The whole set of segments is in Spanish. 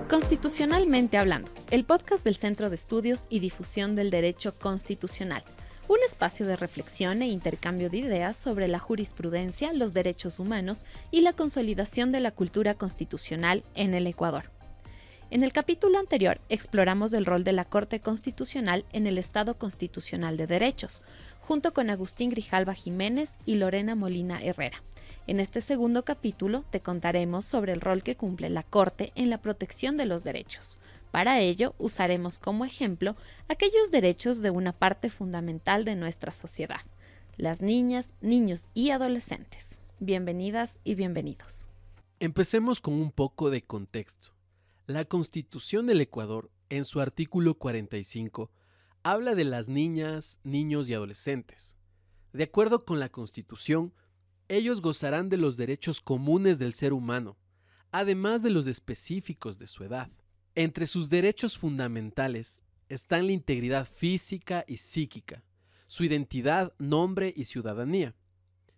Constitucionalmente hablando, el podcast del Centro de Estudios y Difusión del Derecho Constitucional, un espacio de reflexión e intercambio de ideas sobre la jurisprudencia, los derechos humanos y la consolidación de la cultura constitucional en el Ecuador. En el capítulo anterior exploramos el rol de la Corte Constitucional en el Estado Constitucional de Derechos, junto con Agustín Grijalva Jiménez y Lorena Molina Herrera. En este segundo capítulo te contaremos sobre el rol que cumple la Corte en la protección de los derechos. Para ello, usaremos como ejemplo aquellos derechos de una parte fundamental de nuestra sociedad, las niñas, niños y adolescentes. Bienvenidas y bienvenidos. Empecemos con un poco de contexto. La Constitución del Ecuador, en su artículo 45, habla de las niñas, niños y adolescentes. De acuerdo con la Constitución, ellos gozarán de los derechos comunes del ser humano, además de los específicos de su edad. Entre sus derechos fundamentales están la integridad física y psíquica, su identidad, nombre y ciudadanía,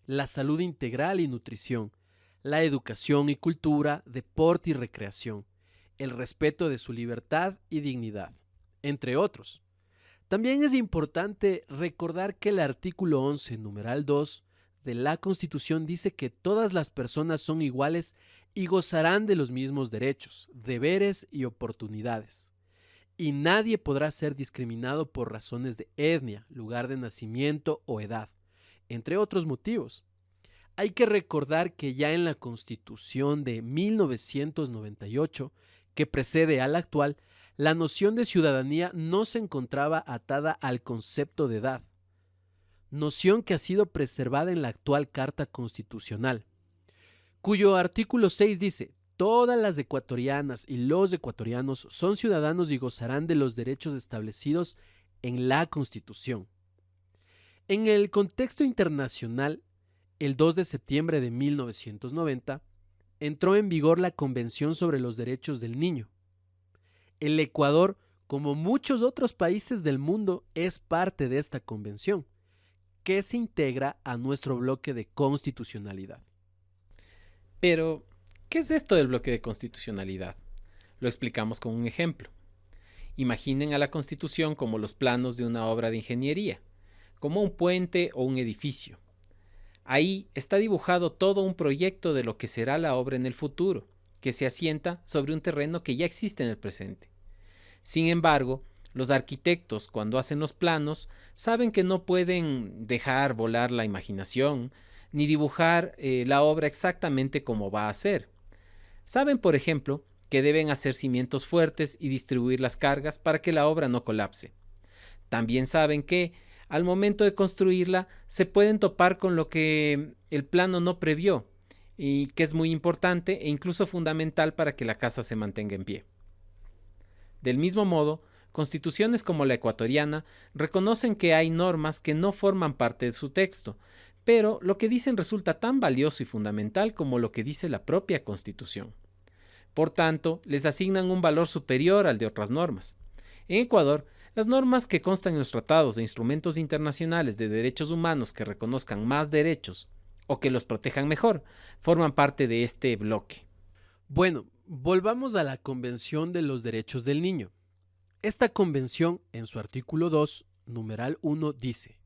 la salud integral y nutrición, la educación y cultura, deporte y recreación, el respeto de su libertad y dignidad, entre otros. También es importante recordar que el artículo 11, numeral 2, de la Constitución dice que todas las personas son iguales y gozarán de los mismos derechos, deberes y oportunidades. Y nadie podrá ser discriminado por razones de etnia, lugar de nacimiento o edad, entre otros motivos. Hay que recordar que ya en la Constitución de 1998, que precede a la actual, la noción de ciudadanía no se encontraba atada al concepto de edad, noción que ha sido preservada en la actual Carta Constitucional, cuyo artículo 6 dice: todas las ecuatorianas y los ecuatorianos son ciudadanos y gozarán de los derechos establecidos en la Constitución. En el contexto internacional, el 2 de septiembre de 1990, entró en vigor la Convención sobre los Derechos del Niño. El Ecuador, como muchos otros países del mundo, es parte de esta convención, que se integra a nuestro bloque de constitucionalidad. Pero, ¿qué es esto del bloque de constitucionalidad? Lo explicamos con un ejemplo. Imaginen a la Constitución como los planos de una obra de ingeniería, como un puente o un edificio. Ahí está dibujado todo un proyecto de lo que será la obra en el futuro, que se asienta sobre un terreno que ya existe en el presente. Sin embargo, los arquitectos, cuando hacen los planos, saben que no pueden dejar volar la imaginación, ni dibujar la obra exactamente como va a ser. Saben, por ejemplo, que deben hacer cimientos fuertes y distribuir las cargas para que la obra no colapse. También saben que, al momento de construirla, se pueden topar con lo que el plano no previó, y que es muy importante e incluso fundamental para que la casa se mantenga en pie. Del mismo modo, constituciones como la ecuatoriana reconocen que hay normas que no forman parte de su texto, pero lo que dicen resulta tan valioso y fundamental como lo que dice la propia Constitución. Por tanto, les asignan un valor superior al de otras normas. En Ecuador, las normas que constan en los tratados e instrumentos internacionales de derechos humanos que reconozcan más derechos o que los protejan mejor, forman parte de este bloque. Bueno, volvamos a la Convención de los Derechos del Niño. Esta convención, en su artículo 2, numeral 1, dice: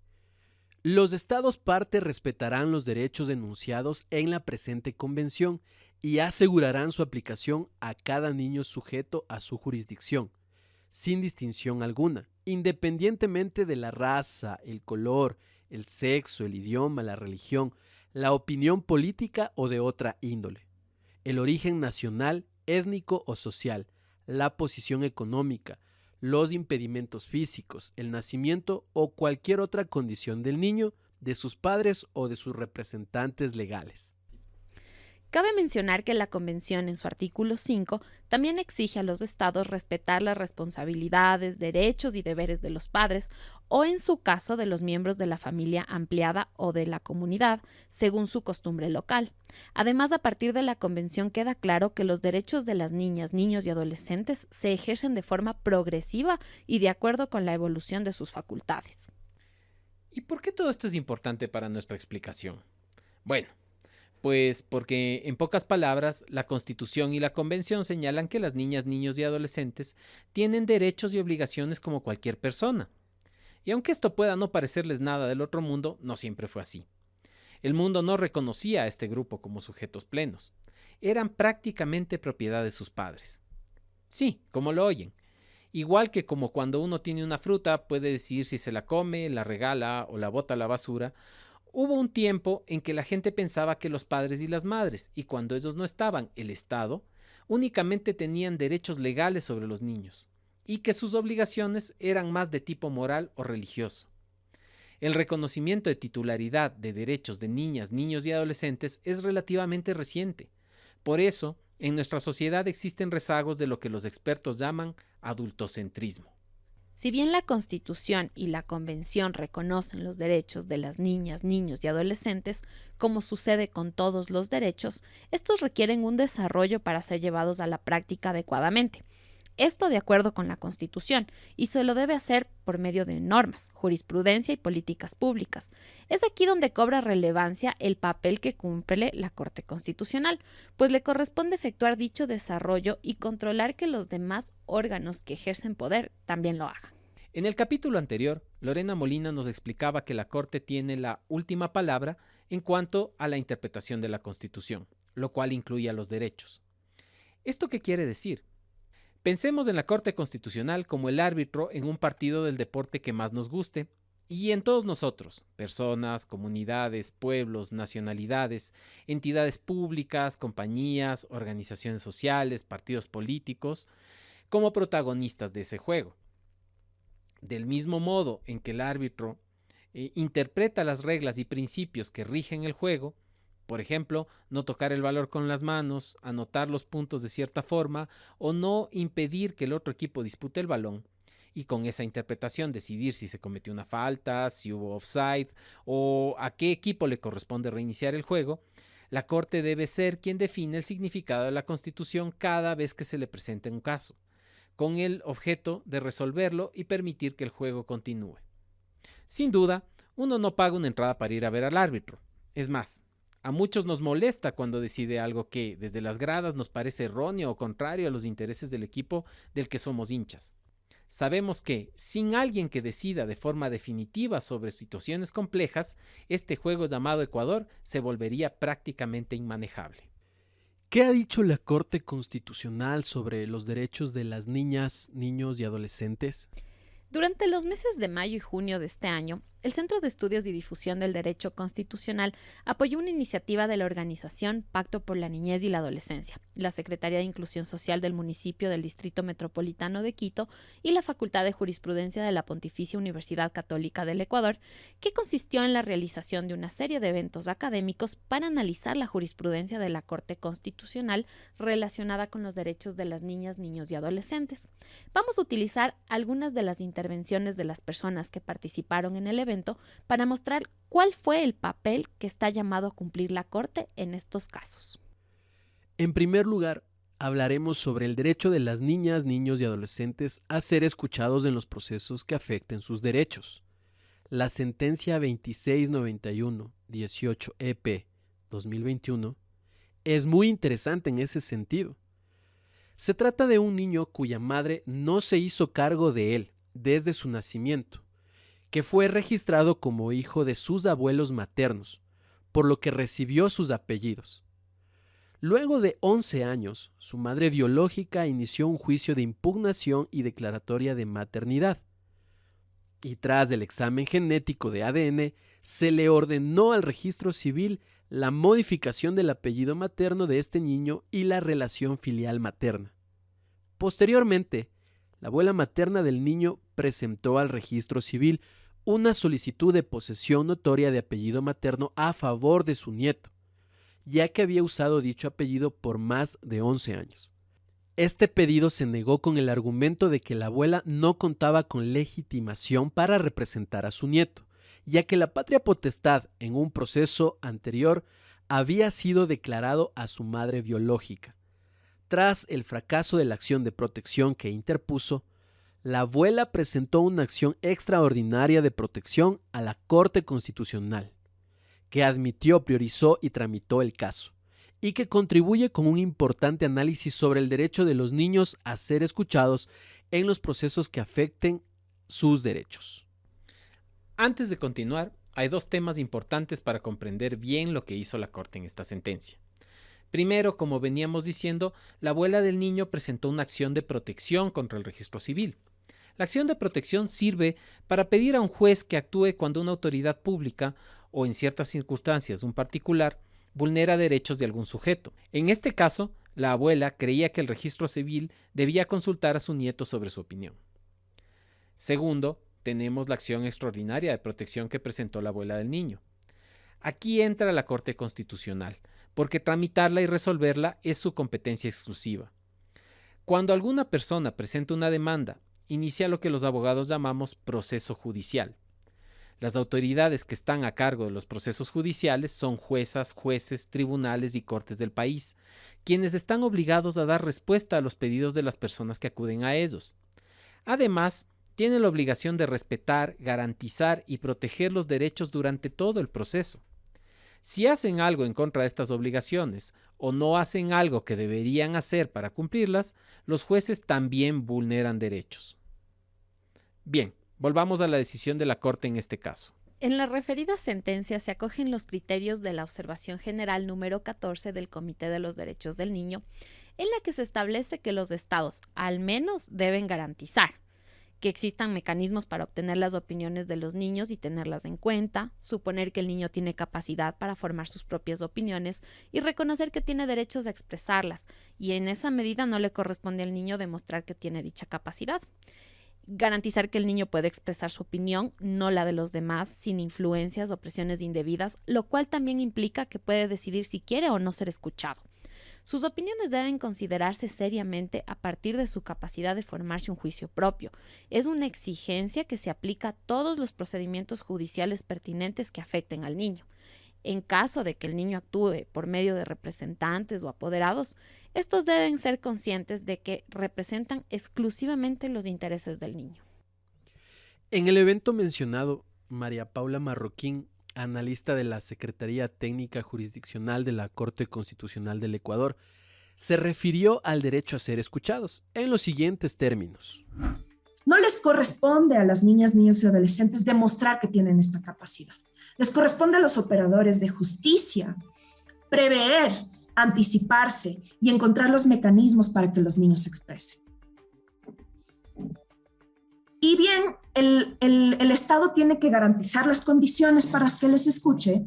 los estados parte respetarán los derechos enunciados en la presente convención y asegurarán su aplicación a cada niño sujeto a su jurisdicción, sin distinción alguna, independientemente de la raza, el color, el sexo, el idioma, la religión, la opinión política o de otra índole, el origen nacional, étnico o social, la posición económica, los impedimentos físicos, el nacimiento o cualquier otra condición del niño, de sus padres o de sus representantes legales. Cabe mencionar que la Convención, en su artículo 5, también exige a los estados respetar las responsabilidades, derechos y deberes de los padres, o en su caso de los miembros de la familia ampliada o de la comunidad, según su costumbre local. Además, a partir de la Convención queda claro que los derechos de las niñas, niños y adolescentes se ejercen de forma progresiva y de acuerdo con la evolución de sus facultades. ¿Y por qué todo esto es importante para nuestra explicación? Bueno, Pues porque, en pocas palabras, la Constitución y la Convención señalan que las niñas, niños y adolescentes tienen derechos y obligaciones como cualquier persona. Y aunque esto pueda no parecerles nada del otro mundo, no siempre fue así. El mundo no reconocía a este grupo como sujetos plenos. Eran prácticamente propiedad de sus padres. Sí, como lo oyen. Igual que como cuando uno tiene una fruta puede decidir si se la come, la regala o la bota a la basura, hubo un tiempo en que la gente pensaba que los padres y las madres, y cuando ellos no estaban, el Estado, únicamente tenían derechos legales sobre los niños, y que sus obligaciones eran más de tipo moral o religioso. El reconocimiento de titularidad de derechos de niñas, niños y adolescentes es relativamente reciente. Por eso, en nuestra sociedad existen rezagos de lo que los expertos llaman adultocentrismo. Si bien la Constitución y la Convención reconocen los derechos de las niñas, niños y adolescentes, como sucede con todos los derechos, estos requieren un desarrollo para ser llevados a la práctica adecuadamente. Esto de acuerdo con la Constitución, y se lo debe hacer por medio de normas, jurisprudencia y políticas públicas. Es aquí donde cobra relevancia el papel que cumple la Corte Constitucional, pues le corresponde efectuar dicho desarrollo y controlar que los demás órganos que ejercen poder también lo hagan. En el capítulo anterior, Lorena Molina nos explicaba que la Corte tiene la última palabra en cuanto a la interpretación de la Constitución, lo cual incluye a los derechos. ¿Esto qué quiere decir? Pensemos en la Corte Constitucional como el árbitro en un partido del deporte que más nos guste, y en todos nosotros, personas, comunidades, pueblos, nacionalidades, entidades públicas, compañías, organizaciones sociales, partidos políticos, como protagonistas de ese juego. Del mismo modo en que el árbitro interpreta las reglas y principios que rigen el juego, por ejemplo, no tocar el balón con las manos, anotar los puntos de cierta forma o no impedir que el otro equipo dispute el balón, y con esa interpretación decidir si se cometió una falta, si hubo offside o a qué equipo le corresponde reiniciar el juego, la Corte debe ser quien define el significado de la Constitución cada vez que se le presente un caso, con el objeto de resolverlo y permitir que el juego continúe. Sin duda, uno no paga una entrada para ir a ver al árbitro. Es más, a muchos nos molesta cuando decide algo que, desde las gradas, nos parece erróneo o contrario a los intereses del equipo del que somos hinchas. Sabemos que, sin alguien que decida de forma definitiva sobre situaciones complejas, este juego llamado Ecuador se volvería prácticamente inmanejable. ¿Qué ha dicho la Corte Constitucional sobre los derechos de las niñas, niños y adolescentes? Durante los meses de mayo y junio de este año, el Centro de Estudios y Difusión del Derecho Constitucional apoyó una iniciativa de la organización Pacto por la Niñez y la Adolescencia, la Secretaría de Inclusión Social del municipio del Distrito Metropolitano de Quito y la Facultad de Jurisprudencia de la Pontificia Universidad Católica del Ecuador, que consistió en la realización de una serie de eventos académicos para analizar la jurisprudencia de la Corte Constitucional relacionada con los derechos de las niñas, niños y adolescentes. Vamos a utilizar algunas de las intervenciones de las personas que participaron en el evento para mostrar cuál fue el papel que está llamado a cumplir la Corte en estos casos. En primer lugar, hablaremos sobre el derecho de las niñas, niños y adolescentes a ser escuchados en los procesos que afecten sus derechos. La sentencia 2691-18 EP 2021 es muy interesante en ese sentido. Se trata de un niño cuya madre no se hizo cargo de él desde su nacimiento, que fue registrado como hijo de sus abuelos maternos, por lo que recibió sus apellidos. Luego de 11 años, su madre biológica inició un juicio de impugnación y declaratoria de maternidad. Y tras el examen genético de ADN, se le ordenó al registro civil la modificación del apellido materno de este niño y la relación filial materna. Posteriormente, la abuela materna del niño presentó al registro civil una solicitud de posesión notoria de apellido materno a favor de su nieto, ya que había usado dicho apellido por más de 11 años. Este pedido se negó con el argumento de que la abuela no contaba con legitimación para representar a su nieto, ya que la patria potestad en un proceso anterior había sido declarado a su madre biológica. Tras el fracaso de la acción de protección que interpuso, la abuela presentó una acción extraordinaria de protección a la Corte Constitucional, que admitió, priorizó y tramitó el caso, y que contribuye con un importante análisis sobre el derecho de los niños a ser escuchados en los procesos que afecten sus derechos. Antes de continuar, hay dos temas importantes para comprender bien lo que hizo la Corte en esta sentencia. Primero, como veníamos diciendo, la abuela del niño presentó una acción de protección contra el registro civil. La acción de protección sirve para pedir a un juez que actúe cuando una autoridad pública o en ciertas circunstancias un particular vulnera derechos de algún sujeto. En este caso, la abuela creía que el registro civil debía consultar a su nieto sobre su opinión. Segundo, tenemos la acción extraordinaria de protección que presentó la abuela del niño. Aquí entra la Corte Constitucional, porque tramitarla y resolverla es su competencia exclusiva. Cuando alguna persona presenta una demanda, inicia lo que los abogados llamamos proceso judicial. Las autoridades que están a cargo de los procesos judiciales son juezas, jueces, tribunales y cortes del país, quienes están obligados a dar respuesta a los pedidos de las personas que acuden a ellos. Además, tienen la obligación de respetar, garantizar y proteger los derechos durante todo el proceso. Si hacen algo en contra de estas obligaciones o no hacen algo que deberían hacer para cumplirlas, los jueces también vulneran derechos. Bien, volvamos a la decisión de la Corte en este caso. En la referida sentencia se acogen los criterios de la Observación General número 14 del Comité de los Derechos del Niño, en la que se establece que los estados al menos deben garantizar que existan mecanismos para obtener las opiniones de los niños y tenerlas en cuenta, suponer que el niño tiene capacidad para formar sus propias opiniones y reconocer que tiene derechos a expresarlas, y en esa medida no le corresponde al niño demostrar que tiene dicha capacidad. Garantizar que el niño puede expresar su opinión, no la de los demás, sin influencias o presiones indebidas, lo cual también implica que puede decidir si quiere o no ser escuchado. Sus opiniones deben considerarse seriamente a partir de su capacidad de formarse un juicio propio. Es una exigencia que se aplica a todos los procedimientos judiciales pertinentes que afecten al niño. En caso de que el niño actúe por medio de representantes o apoderados, estos deben ser conscientes de que representan exclusivamente los intereses del niño. En el evento mencionado, María Paula Marroquín, analista de la Secretaría Técnica Jurisdiccional de la Corte Constitucional del Ecuador, se refirió al derecho a ser escuchados en los siguientes términos. No les corresponde a las niñas, niños y adolescentes demostrar que tienen esta capacidad. Les corresponde a los operadores de justicia prever, anticiparse y encontrar los mecanismos para que los niños se expresen. Y bien, el Estado tiene que garantizar las condiciones para que les escuche,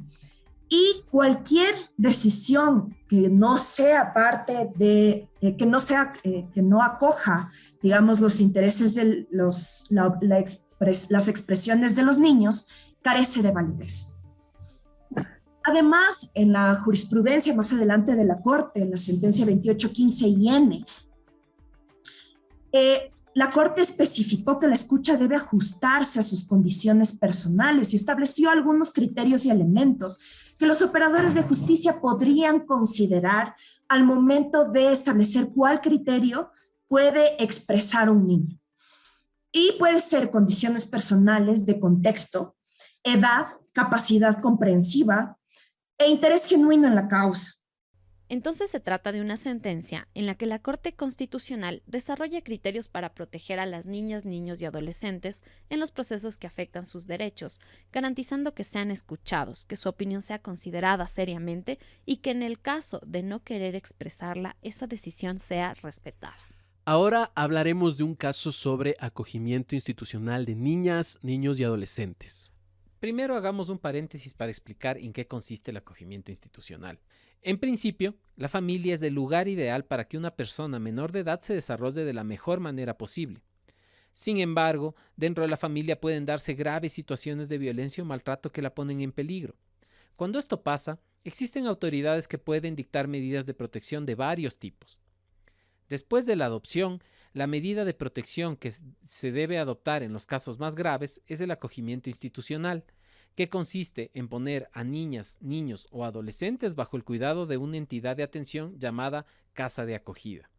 y cualquier decisión que no sea parte de, que no acoja, digamos, los intereses de las expresiones de los niños, carece de validez. Además, en la jurisprudencia más adelante de la Corte, en la sentencia 2815-IN, la Corte especificó que la escucha debe ajustarse a sus condiciones personales y estableció algunos criterios y elementos que los operadores de justicia podrían considerar al momento de establecer cuál criterio puede expresar un niño. Y puede ser condiciones personales de contexto, edad, capacidad comprensiva e interés genuino en la causa. Entonces se trata de una sentencia en la que la Corte Constitucional desarrolla criterios para proteger a las niñas, niños y adolescentes en los procesos que afectan sus derechos, garantizando que sean escuchados, que su opinión sea considerada seriamente y que en el caso de no querer expresarla, esa decisión sea respetada. Ahora hablaremos de un caso sobre acogimiento institucional de niñas, niños y adolescentes. Primero hagamos un paréntesis para explicar en qué consiste el acogimiento institucional. En principio, la familia es el lugar ideal para que una persona menor de edad se desarrolle de la mejor manera posible. Sin embargo, dentro de la familia pueden darse graves situaciones de violencia o maltrato que la ponen en peligro. Cuando esto pasa, existen autoridades que pueden dictar medidas de protección de varios tipos. Después de la adopción, la medida de protección que se debe adoptar en los casos más graves es el acogimiento institucional, que consiste en poner a niñas, niños o adolescentes bajo el cuidado de una entidad de atención llamada casa de acogida.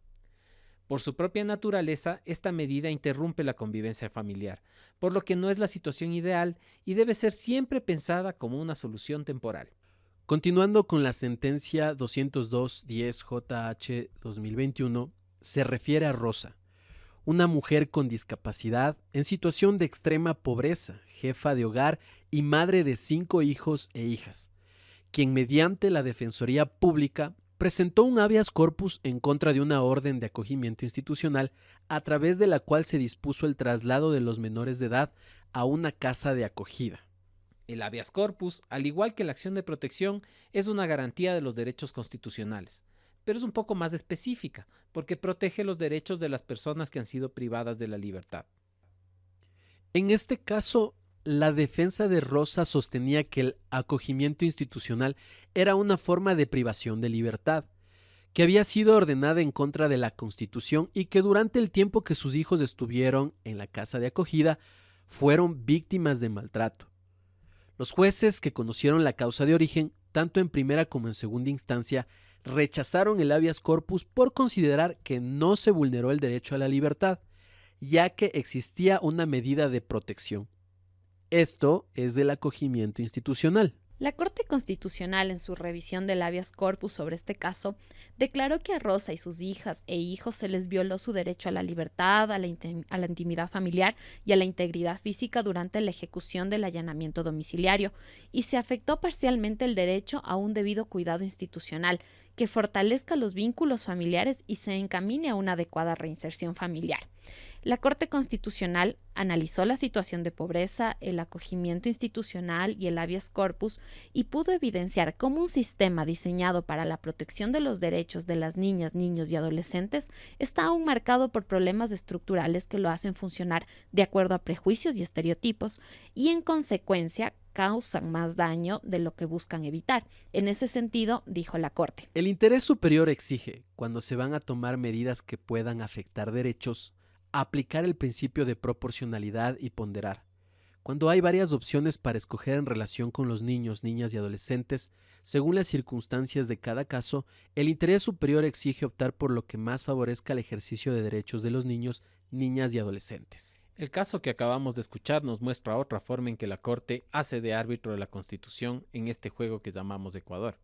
Por su propia naturaleza, esta medida interrumpe la convivencia familiar, por lo que no es la situación ideal y debe ser siempre pensada como una solución temporal. Continuando con la sentencia 202-10 JH 2021, se refiere a Rosa, una mujer con discapacidad en situación de extrema pobreza, jefa de hogar y madre de 5 hijos e hijas, quien mediante la Defensoría Pública presentó un habeas corpus en contra de una orden de acogimiento institucional a través de la cual se dispuso el traslado de los menores de edad a una casa de acogida. El habeas corpus, al igual que la acción de protección, es una garantía de los derechos constitucionales, pero es un poco más específica, porque protege los derechos de las personas que han sido privadas de la libertad. En este caso, la defensa de Rosa sostenía que el acogimiento institucional era una forma de privación de libertad, que había sido ordenada en contra de la Constitución y que durante el tiempo que sus hijos estuvieron en la casa de acogida fueron víctimas de maltrato. Los jueces que conocieron la causa de origen, tanto en primera como en segunda instancia, rechazaron el habeas corpus por considerar que no se vulneró el derecho a la libertad, ya que existía una medida de protección. Esto es del acogimiento institucional. La Corte Constitucional, en su revisión del habeas corpus sobre este caso, declaró que a Rosa y sus hijas e hijos se les violó su derecho a la libertad, a la intimidad familiar y a la integridad física durante la ejecución del allanamiento domiciliario, y se afectó parcialmente el derecho a un debido cuidado institucional, que fortalezca los vínculos familiares y se encamine a una adecuada reinserción familiar. La Corte Constitucional analizó la situación de pobreza, el acogimiento institucional y el habeas corpus y pudo evidenciar cómo un sistema diseñado para la protección de los derechos de las niñas, niños y adolescentes está aún marcado por problemas estructurales que lo hacen funcionar de acuerdo a prejuicios y estereotipos y, en consecuencia, causan más daño de lo que buscan evitar. En ese sentido, dijo la Corte: el interés superior exige, cuando se van a tomar medidas que puedan afectar derechos, aplicar el principio de proporcionalidad y ponderar. Cuando hay varias opciones para escoger en relación con los niños, niñas y adolescentes, según las circunstancias de cada caso, el interés superior exige optar por lo que más favorezca el ejercicio de derechos de los niños, niñas y adolescentes. El caso que acabamos de escuchar nos muestra otra forma en que la Corte hace de árbitro de la Constitución en este juego que llamamos Ecuador.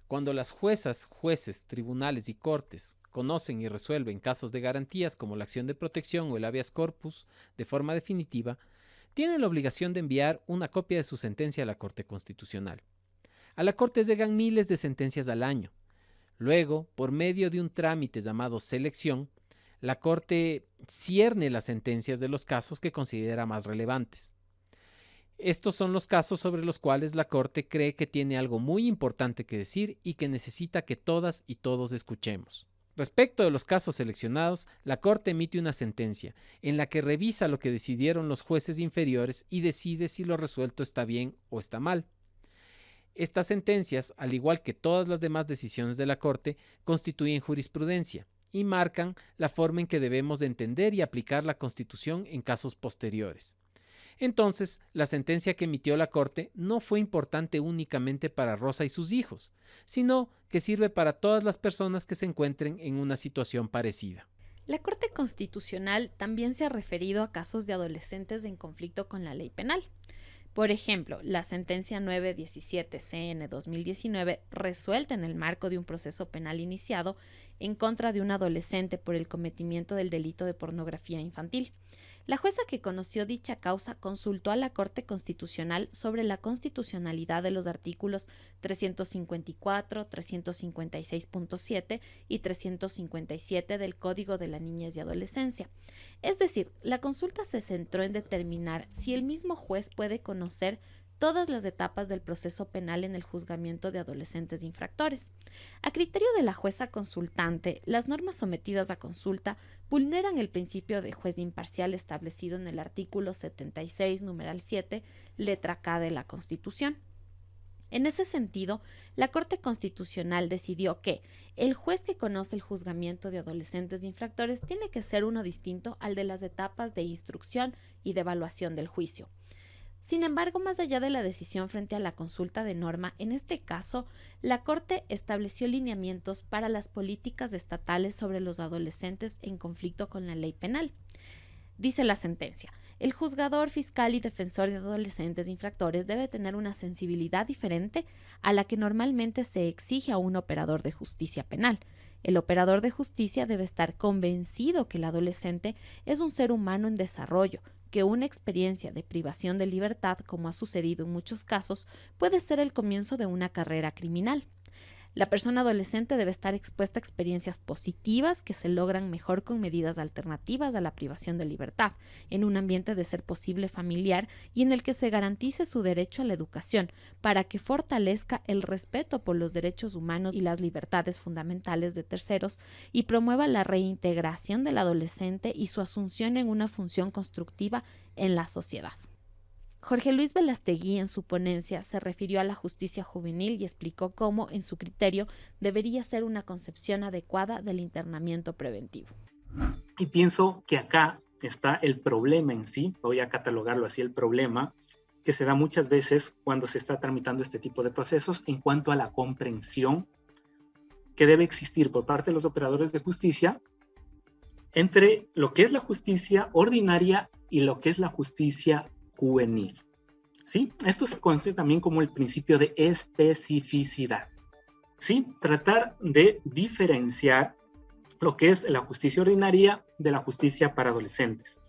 Cuando las juezas, jueces, tribunales y cortes conocen y resuelven casos de garantías como la acción de protección o el habeas corpus de forma definitiva, tienen la obligación de enviar una copia de su sentencia a la Corte Constitucional. A la Corte llegan miles de sentencias al año. Luego, por medio de un trámite llamado selección, la Corte cierne las sentencias de los casos que considera más relevantes. Estos son los casos sobre los cuales la Corte cree que tiene algo muy importante que decir y que necesita que todas y todos escuchemos. Respecto de los casos seleccionados, la Corte emite una sentencia en la que revisa lo que decidieron los jueces inferiores y decide si lo resuelto está bien o está mal. Estas sentencias, al igual que todas las demás decisiones de la Corte, constituyen jurisprudencia y marcan la forma en que debemos de entender y aplicar la Constitución en casos posteriores. Entonces, la sentencia que emitió la Corte no fue importante únicamente para Rosa y sus hijos, sino que sirve para todas las personas que se encuentren en una situación parecida. La Corte Constitucional también se ha referido a casos de adolescentes en conflicto con la ley penal. Por ejemplo, la sentencia 917-CN-2019, resuelta en el marco de un proceso penal iniciado en contra de un adolescente por el cometimiento del delito de pornografía infantil. La jueza que conoció dicha causa consultó a la Corte Constitucional sobre la constitucionalidad de los artículos 354, 356.7 y 357 del Código de la Niñez y Adolescencia. Es decir, la consulta se centró en determinar si el mismo juez puede conocer todas las etapas del proceso penal en el juzgamiento de adolescentes infractores. A criterio de la jueza consultante, las normas sometidas a consulta vulneran el principio de juez imparcial establecido en el artículo 76, numeral 7, letra K de la Constitución. En ese sentido, la Corte Constitucional decidió que el juez que conoce el juzgamiento de adolescentes infractores tiene que ser uno distinto al de las etapas de instrucción y de evaluación del juicio. Sin embargo, más allá de la decisión frente a la consulta de norma, en este caso, la Corte estableció lineamientos para las políticas estatales sobre los adolescentes en conflicto con la ley penal. Dice la sentencia: el juzgador, fiscal y defensor de adolescentes infractores debe tener una sensibilidad diferente a la que normalmente se exige a un operador de justicia penal. El operador de justicia debe estar convencido que el adolescente es un ser humano en desarrollo, que una experiencia de privación de libertad, como ha sucedido en muchos casos, puede ser el comienzo de una carrera criminal. La persona adolescente debe estar expuesta a experiencias positivas que se logran mejor con medidas alternativas a la privación de libertad, en un ambiente de ser posible familiar y en el que se garantice su derecho a la educación, para que fortalezca el respeto por los derechos humanos y las libertades fundamentales de terceros y promueva la reintegración del adolescente y su asunción en una función constructiva en la sociedad. Jorge Luis Velastegui, en su ponencia, se refirió a la justicia juvenil y explicó cómo, en su criterio, debería ser una concepción adecuada del internamiento preventivo. Y pienso que acá está el problema en sí, voy a catalogarlo así, el problema que se da muchas veces cuando se está tramitando este tipo de procesos en cuanto a la comprensión que debe existir por parte de los operadores de justicia entre lo que es la justicia ordinaria y lo que es la justicia juvenil. ¿Sí? Esto se conoce también como el principio de especificidad. ¿Sí? Tratar de diferenciar lo que es la justicia ordinaria de la justicia para adolescentes.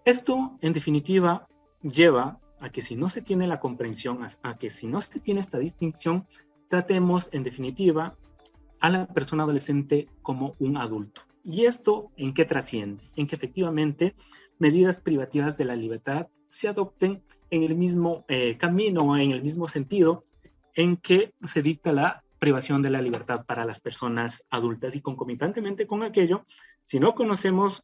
Esto, en definitiva, lleva a que si no se tiene la comprensión, a que si no se tiene esta distinción, tratemos, en definitiva, a la persona adolescente como un adulto. ¿Y esto en qué trasciende? En que efectivamente medidas privativas de la libertad se adopten en el mismo camino o en el mismo sentido en que se dicta la privación de la libertad para las personas adultas. Y concomitantemente con aquello, si no conocemos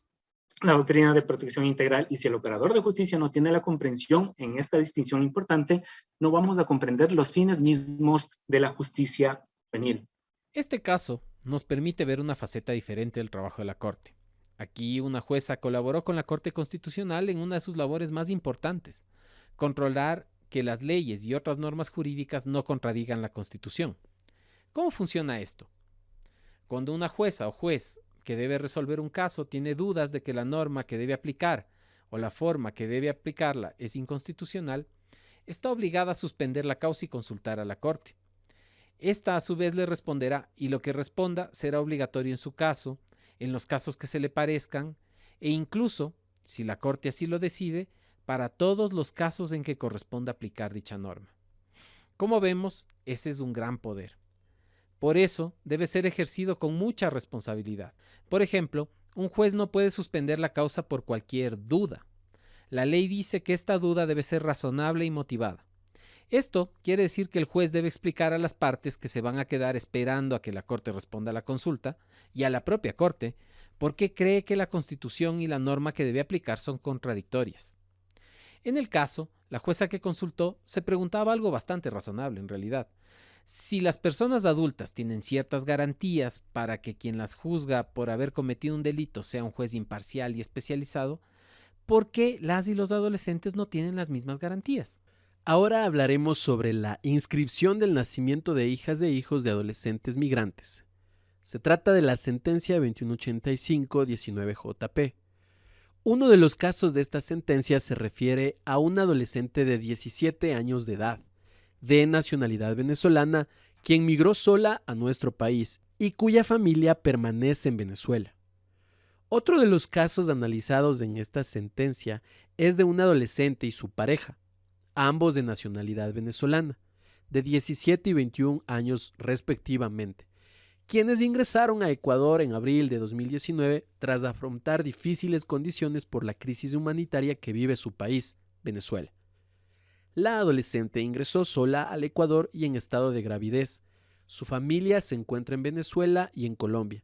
la doctrina de protección integral y si el operador de justicia no tiene la comprensión en esta distinción importante, no vamos a comprender los fines mismos de la justicia juvenil. Este caso nos permite ver una faceta diferente del trabajo de la Corte. Aquí una jueza colaboró con la Corte Constitucional en una de sus labores más importantes: controlar que las leyes y otras normas jurídicas no contradigan la Constitución. ¿Cómo funciona esto? Cuando una jueza o juez que debe resolver un caso tiene dudas de que la norma que debe aplicar o la forma que debe aplicarla es inconstitucional, está obligada a suspender la causa y consultar a la Corte. Esta a su vez le responderá, y lo que responda será obligatorio en su caso, en los casos que se le parezcan, e incluso, si la Corte así lo decide, para todos los casos en que corresponda aplicar dicha norma. Como vemos, ese es un gran poder. Por eso, debe ser ejercido con mucha responsabilidad. Por ejemplo, un juez no puede suspender la causa por cualquier duda. La ley dice que esta duda debe ser razonable y motivada. Esto quiere decir que el juez debe explicar a las partes que se van a quedar esperando a que la Corte responda a la consulta y a la propia Corte por qué cree que la Constitución y la norma que debe aplicar son contradictorias. En el caso, la jueza que consultó se preguntaba algo bastante razonable en realidad. Si las personas adultas tienen ciertas garantías para que quien las juzga por haber cometido un delito sea un juez imparcial y especializado, ¿por qué las y los adolescentes no tienen las mismas garantías? Ahora hablaremos sobre la inscripción del nacimiento de hijas e hijos de adolescentes migrantes. Se trata de la sentencia 2185-19 JP. Uno de los casos de esta sentencia se refiere a un adolescente de 17 años de edad, de nacionalidad venezolana, quien migró sola a nuestro país y cuya familia permanece en Venezuela. Otro de los casos analizados en esta sentencia es de un adolescente y su pareja, ambos de nacionalidad venezolana, de 17 y 21 años respectivamente, quienes ingresaron a Ecuador en abril de 2019 tras afrontar difíciles condiciones por la crisis humanitaria que vive su país, Venezuela. La adolescente ingresó sola al Ecuador y en estado de gravidez. Su familia se encuentra en Venezuela y en Colombia.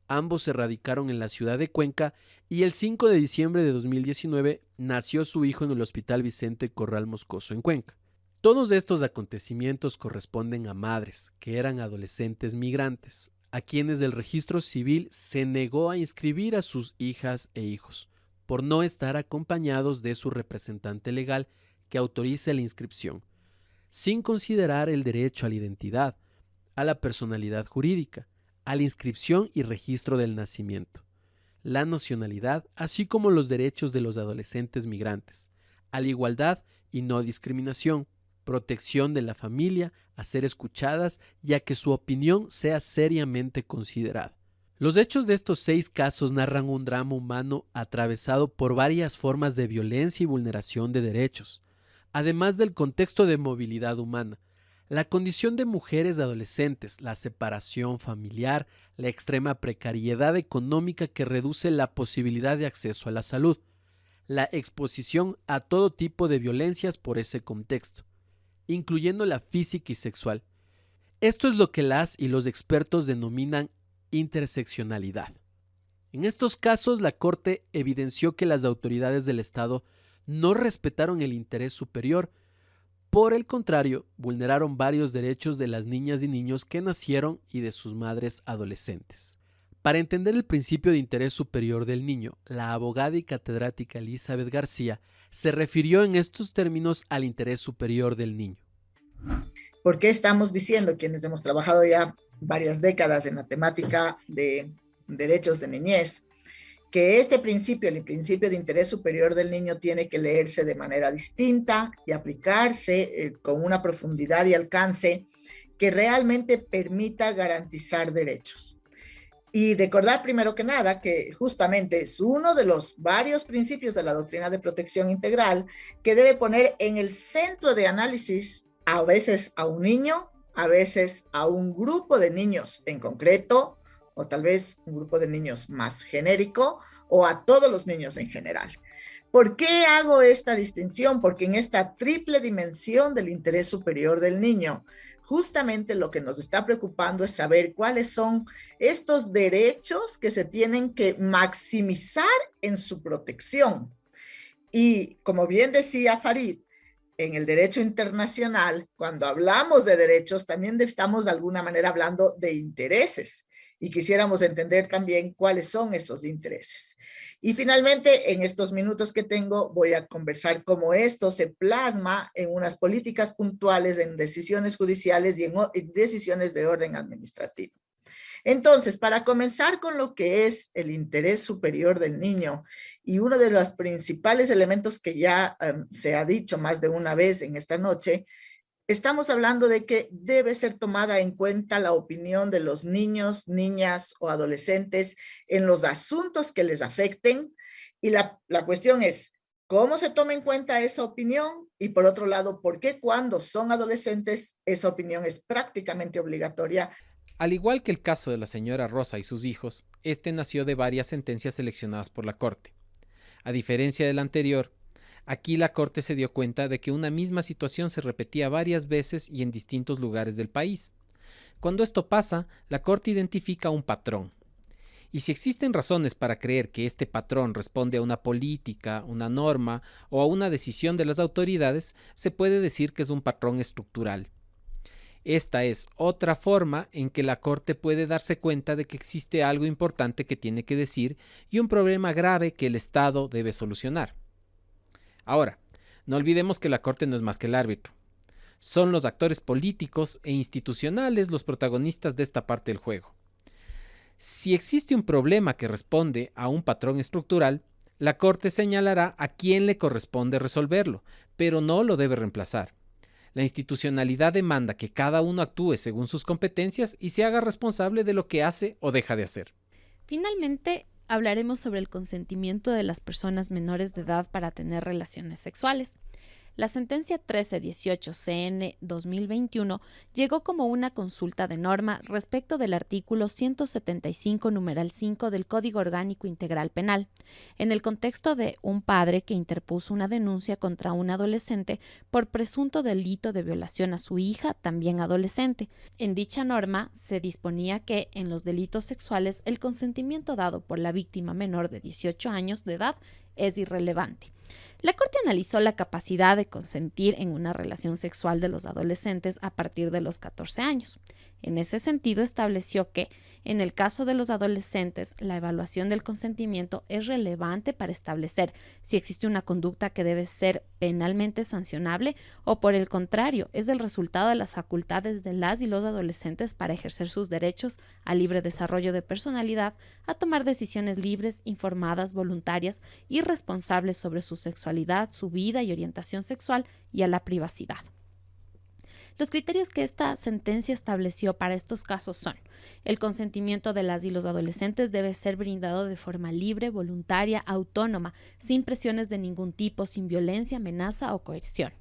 Ambos se radicaron en la ciudad de Cuenca y el 5 de diciembre de 2019 nació su hijo en el Hospital Vicente Corral Moscoso en Cuenca. Todos estos acontecimientos corresponden a madres que eran adolescentes migrantes, a quienes el registro civil se negó a inscribir a sus hijas e hijos, por no estar acompañados de su representante legal que autorice la inscripción, sin considerar el derecho a la identidad, a la personalidad jurídica, a la inscripción y registro del nacimiento, la nacionalidad, así como los derechos de los adolescentes migrantes, a la igualdad y no discriminación, protección de la familia, a ser escuchadas y a que su opinión sea seriamente considerada. Los hechos de estos 6 casos narran un drama humano atravesado por varias formas de violencia y vulneración de derechos, además del contexto de movilidad humana, la condición de mujeres adolescentes, la separación familiar, la extrema precariedad económica que reduce la posibilidad de acceso a la salud, la exposición a todo tipo de violencias por ese contexto, incluyendo la física y sexual. Esto es lo que las y los expertos denominan interseccionalidad. En estos casos, la Corte evidenció que las autoridades del Estado no respetaron el interés superior. Por el contrario, vulneraron varios derechos de las niñas y niños que nacieron y de sus madres adolescentes. Para entender el principio de interés superior del niño, la abogada y catedrática Elizabeth García se refirió en estos términos al interés superior del niño. ¿Por qué estamos diciendo, quienes hemos trabajado ya varias décadas en la temática de derechos de niñez, que este principio, el principio de interés superior del niño, tiene que leerse de manera distinta y aplicarse con una profundidad y alcance que realmente permita garantizar derechos? Y recordar primero que nada que justamente es uno de los varios principios de la doctrina de protección integral que debe poner en el centro de análisis a veces a un niño, a veces a un grupo de niños en concreto, o tal vez un grupo de niños más genérico, o a todos los niños en general. ¿Por qué hago esta distinción? Porque en esta triple dimensión del interés superior del niño, justamente lo que nos está preocupando es saber cuáles son estos derechos que se tienen que maximizar en su protección. Y como bien decía Farid, en el derecho internacional, cuando hablamos de derechos, también estamos de alguna manera hablando de intereses. Y quisiéramos entender también cuáles son esos intereses. Y finalmente, en estos minutos que tengo, voy a conversar cómo esto se plasma en unas políticas puntuales, en decisiones judiciales y en decisiones de orden administrativo. Entonces, para comenzar con lo que es el interés superior del niño, y uno de los principales elementos que ya se ha dicho más de una vez en esta noche, estamos hablando de que debe ser tomada en cuenta la opinión de los niños, niñas o adolescentes en los asuntos que les afecten. Y la cuestión es, ¿cómo se toma en cuenta esa opinión? Y por otro lado, ¿por qué cuando son adolescentes esa opinión es prácticamente obligatoria? Al igual que el caso de la señora Rosa y sus hijos, este nació de varias sentencias seleccionadas por la Corte. A diferencia del anterior, aquí la Corte se dio cuenta de que una misma situación se repetía varias veces y en distintos lugares del país. Cuando esto pasa, la Corte identifica un patrón. Y si existen razones para creer que este patrón responde a una política, una norma o a una decisión de las autoridades, se puede decir que es un patrón estructural. Esta es otra forma en que la Corte puede darse cuenta de que existe algo importante que tiene que decir y un problema grave que el Estado debe solucionar. Ahora, no olvidemos que la Corte no es más que el árbitro. Son los actores políticos e institucionales los protagonistas de esta parte del juego. Si existe un problema que responde a un patrón estructural, la Corte señalará a quién le corresponde resolverlo, pero no lo debe reemplazar. La institucionalidad demanda que cada uno actúe según sus competencias y se haga responsable de lo que hace o deja de hacer. Finalmente, hablaremos sobre el consentimiento de las personas menores de edad para tener relaciones sexuales. La sentencia 1318 CN 2021 llegó como una consulta de norma respecto del artículo 175 numeral 5 del Código Orgánico Integral Penal, en el contexto de un padre que interpuso una denuncia contra un adolescente por presunto delito de violación a su hija, también adolescente. En dicha norma se disponía que en los delitos sexuales el consentimiento dado por la víctima menor de 18 años de edad es irrelevante. La Corte analizó la capacidad de consentir en una relación sexual de los adolescentes a partir de los 14 años. En ese sentido, estableció que, en el caso de los adolescentes, la evaluación del consentimiento es relevante para establecer si existe una conducta que debe ser penalmente sancionable o, por el contrario, es el resultado de las facultades de las y los adolescentes para ejercer sus derechos al libre desarrollo de personalidad, a tomar decisiones libres, informadas, voluntarias y responsables sobre su sexualidad, su vida y orientación sexual y a la privacidad. Los criterios que esta sentencia estableció para estos casos son: el consentimiento de las y los adolescentes debe ser brindado de forma libre, voluntaria, autónoma, sin presiones de ningún tipo, sin violencia, amenaza o coerción.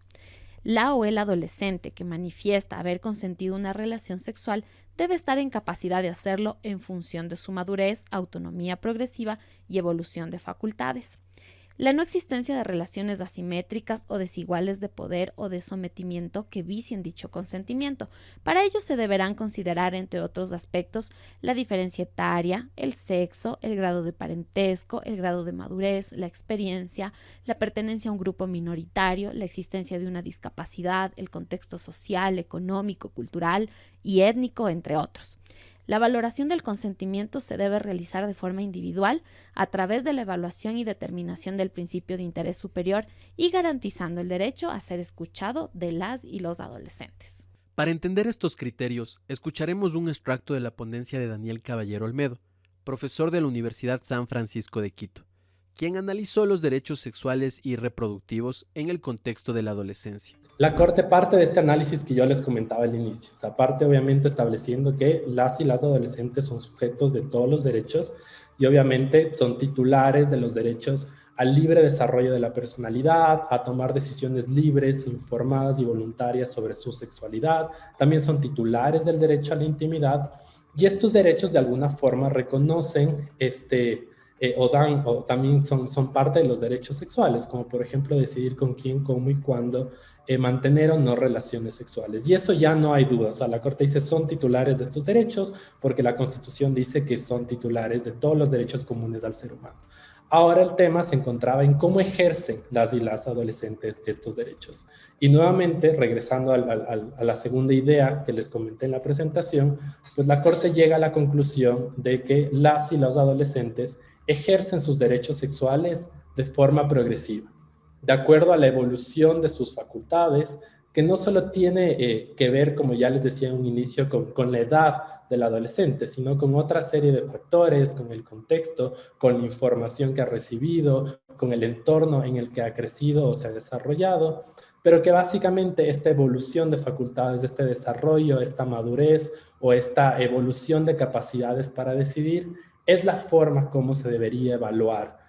La o el adolescente que manifiesta haber consentido una relación sexual debe estar en capacidad de hacerlo en función de su madurez, autonomía progresiva y evolución de facultades. La no existencia de relaciones asimétricas o desiguales de poder o de sometimiento que vicien dicho consentimiento. Para ello se deberán considerar, entre otros aspectos, la diferencia etaria, el sexo, el grado de parentesco, el grado de madurez, la experiencia, la pertenencia a un grupo minoritario, la existencia de una discapacidad, el contexto social, económico, cultural y étnico, entre otros. La valoración del consentimiento se debe realizar de forma individual a través de la evaluación y determinación del principio de interés superior y garantizando el derecho a ser escuchado de las y los adolescentes. Para entender estos criterios, escucharemos un extracto de la ponencia de Daniel Caballero Olmedo, profesor de la Universidad San Francisco de Quito, quien analizó los derechos sexuales y reproductivos en el contexto de la adolescencia. La Corte parte de este análisis que yo les comentaba al inicio, parte obviamente estableciendo que las y las adolescentes son sujetos de todos los derechos y obviamente son titulares de los derechos al libre desarrollo de la personalidad, a tomar decisiones libres, informadas y voluntarias sobre su sexualidad. También son titulares del derecho a la intimidad y estos derechos de alguna forma reconocen o también son parte de los derechos sexuales, como por ejemplo decidir con quién, cómo y cuándo mantener o no relaciones sexuales. Y eso ya no hay duda, la Corte dice son titulares de estos derechos porque la Constitución dice que son titulares de todos los derechos comunes al ser humano. Ahora el tema se encontraba en cómo ejercen las y las adolescentes estos derechos. Y nuevamente, regresando a la segunda idea que les comenté en la presentación, pues la Corte llega a la conclusión de que las y los adolescentes ejercen sus derechos sexuales de forma progresiva, de acuerdo a la evolución de sus facultades, que no solo tiene que ver, como ya les decía en un inicio, con la edad del adolescente, sino con otra serie de factores, con el contexto, con la información que ha recibido, con el entorno en el que ha crecido o se ha desarrollado, pero que básicamente esta evolución de facultades, este desarrollo, esta madurez o esta evolución de capacidades para decidir es la forma como se debería evaluar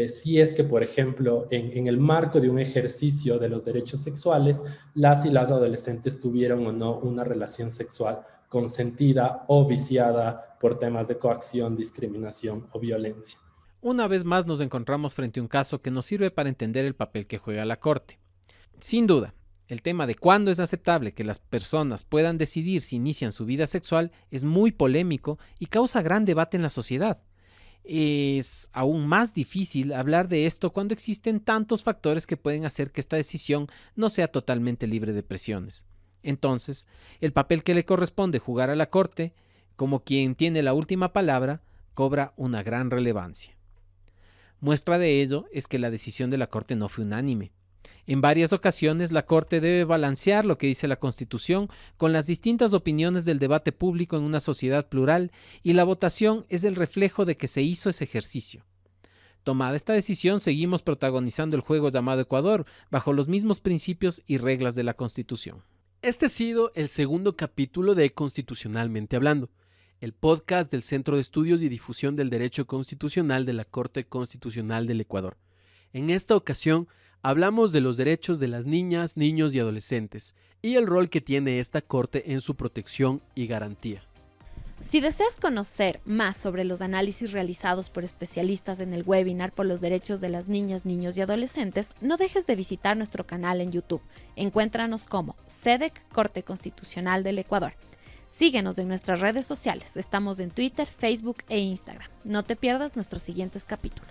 si es que, por ejemplo, en el marco de un ejercicio de los derechos sexuales, las y las adolescentes tuvieron o no una relación sexual consentida o viciada por temas de coacción, discriminación o violencia. Una vez más nos encontramos frente a un caso que nos sirve para entender el papel que juega la Corte. Sin duda, el tema de cuándo es aceptable que las personas puedan decidir si inician su vida sexual es muy polémico y causa gran debate en la sociedad. Es aún más difícil hablar de esto cuando existen tantos factores que pueden hacer que esta decisión no sea totalmente libre de presiones. Entonces, el papel que le corresponde jugar a la Corte, como quien tiene la última palabra, cobra una gran relevancia. Muestra de ello es que la decisión de la Corte no fue unánime. En varias ocasiones, la Corte debe balancear lo que dice la Constitución con las distintas opiniones del debate público en una sociedad plural y la votación es el reflejo de que se hizo ese ejercicio. Tomada esta decisión, seguimos protagonizando el juego llamado Ecuador bajo los mismos principios y reglas de la Constitución. Este ha sido el segundo capítulo de Constitucionalmente Hablando, el podcast del Centro de Estudios y Difusión del Derecho Constitucional de la Corte Constitucional del Ecuador. En esta ocasión, hablamos de los derechos de las niñas, niños y adolescentes y el rol que tiene esta Corte en su protección y garantía. Si deseas conocer más sobre los análisis realizados por especialistas en el webinar por los derechos de las niñas, niños y adolescentes, no dejes de visitar nuestro canal en YouTube. Encuéntranos como CEDEC Corte Constitucional del Ecuador. Síguenos en nuestras redes sociales. Estamos en Twitter, Facebook e Instagram. No te pierdas nuestros siguientes capítulos.